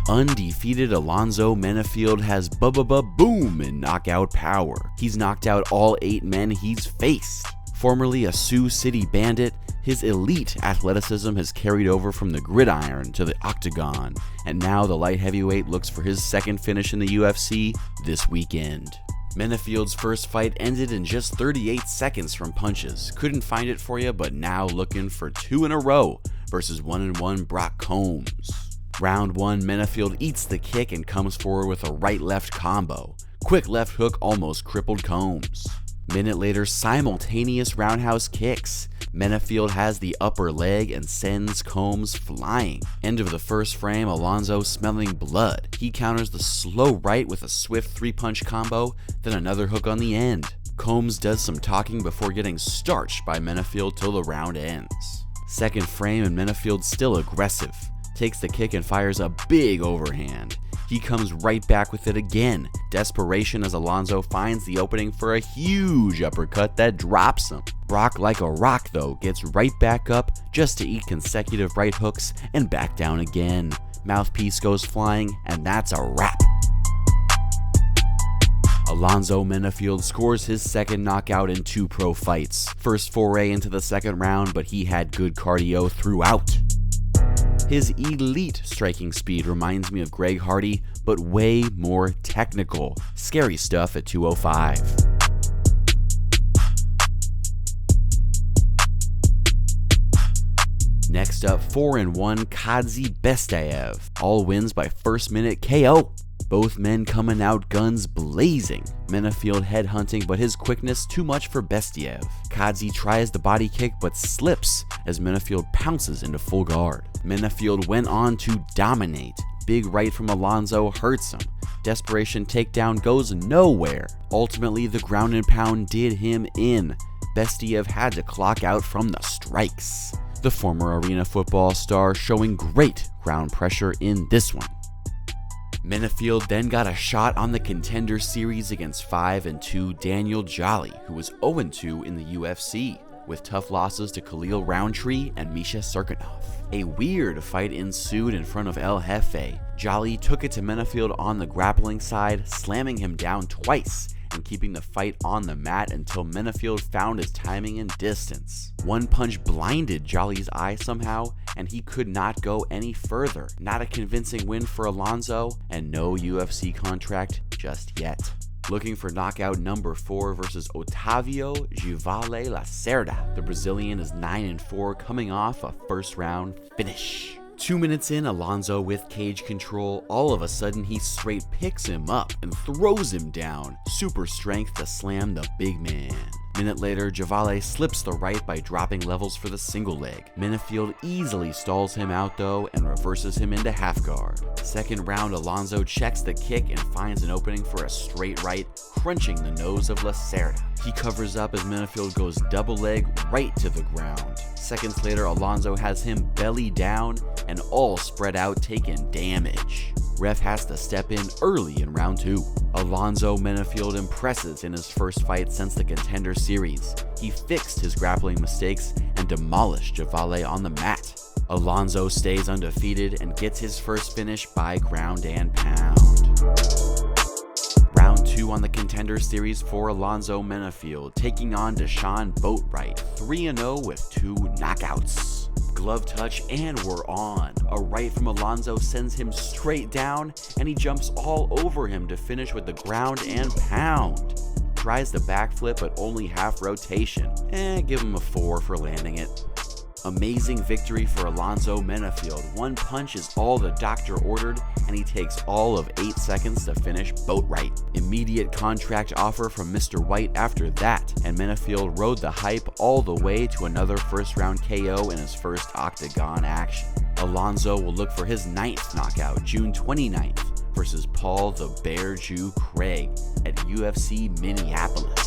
Undefeated Alonzo Menifield has boom in knockout power. He's knocked out all 8 men he's faced. Formerly a Sioux City bandit, his elite athleticism has carried over from the gridiron to the octagon, and now the light heavyweight looks for his second finish in the UFC this weekend. Menifield's first fight ended in just 38 seconds from punches. Couldn't find it for you, but now looking for 2 in a row versus 1-1 Brock Combs. Round 1, Menifield eats the kick and comes forward with a right-left combo. Quick left hook almost crippled Combs. Minute later, simultaneous roundhouse kicks. Menifield has the upper leg and sends Combs flying. End of the first frame, Alonzo smelling blood. He counters the slow right with a swift 3-punch combo, then another hook on the end. Combs does some talking before getting starched by Menifield till the round ends. Second frame and Menifield still aggressive. Takes the kick and fires a big overhand. He comes right back with it again. Desperation as Alonzo finds the opening for a huge uppercut that drops him. Brock, like a rock though, gets right back up just to eat consecutive right hooks and back down again. Mouthpiece goes flying, and that's a wrap. Alonzo Menifield scores his second knockout in 2 pro fights. First foray into the second round, but he had good cardio throughout. His elite striking speed reminds me of Greg Hardy, but way more technical. Scary stuff at 205. Next up, 4-1 Kadzi Bestayev. All wins by first minute KO. Both men coming out guns blazing. Menifield headhunting, but his quickness too much for Bestayev. Kadzi tries the body kick but slips as Menifield pounces into full guard. Menifield went on to dominate. Big right from Alonzo hurts him. Desperation takedown goes nowhere. Ultimately, the ground and pound did him in. Bestayev had to clock out from the strikes. The former Arena football star showing great ground pressure in this one. Menifield then got a shot on the Contender Series against 5-2 Daniel Jolly, who was 0-2 in the UFC, with tough losses to Khalil Roundtree and Misha Serkinov. A weird fight ensued in front of El Jefe. Jolly took it to Menifield on the grappling side, slamming him down twice and keeping the fight on the mat until Menifield found his timing and distance. One punch blinded Jolly's eye somehow, and he could not go any further. Not a convincing win for Alonzo, and no UFC contract just yet. Looking for knockout number 4 versus Otavio Givale Lacerda. The Brazilian is 9-4, coming off a first round finish. 2 minutes in, Alonzo with cage control, all of a sudden he straight picks him up and throws him down. Super strength to slam the big man. Minute later, Givale slips the right by dropping levels for the single leg. Menifield easily stalls him out though and reverses him into half guard. Second round, Alonzo checks the kick and finds an opening for a straight right, crunching the nose of Lacerda. He covers up as Menifield goes double leg right to the ground. Seconds later, Alonzo has him belly down and all spread out taking damage. Ref has to step in early in round 2. Alonzo Menifield impresses in his first fight since the Contender Series. He fixed his grappling mistakes and demolished Givale on the mat. Alonzo stays undefeated and gets his first finish by ground and pound. Round 2 on the Contender Series for Alonzo Menifield, taking on Deshaun Boatwright, 3-0 with 2 knockouts. Glove touch and we're on. A right from Alonzo sends him straight down and he jumps all over him to finish with the ground and pound. Tries the backflip but only half rotation. Give him a 4 for landing it. Amazing victory for Alonzo Menifield. 1 punch is all the doctor ordered, and he takes all of 8 seconds to finish Boatwright. Immediate contract offer from Mr. White after that, and Menifield rode the hype all the way to another first round KO in his first octagon action. Alonzo will look for his 9th knockout June 29th versus Paul the Bear Jew Craig at UFC Minneapolis.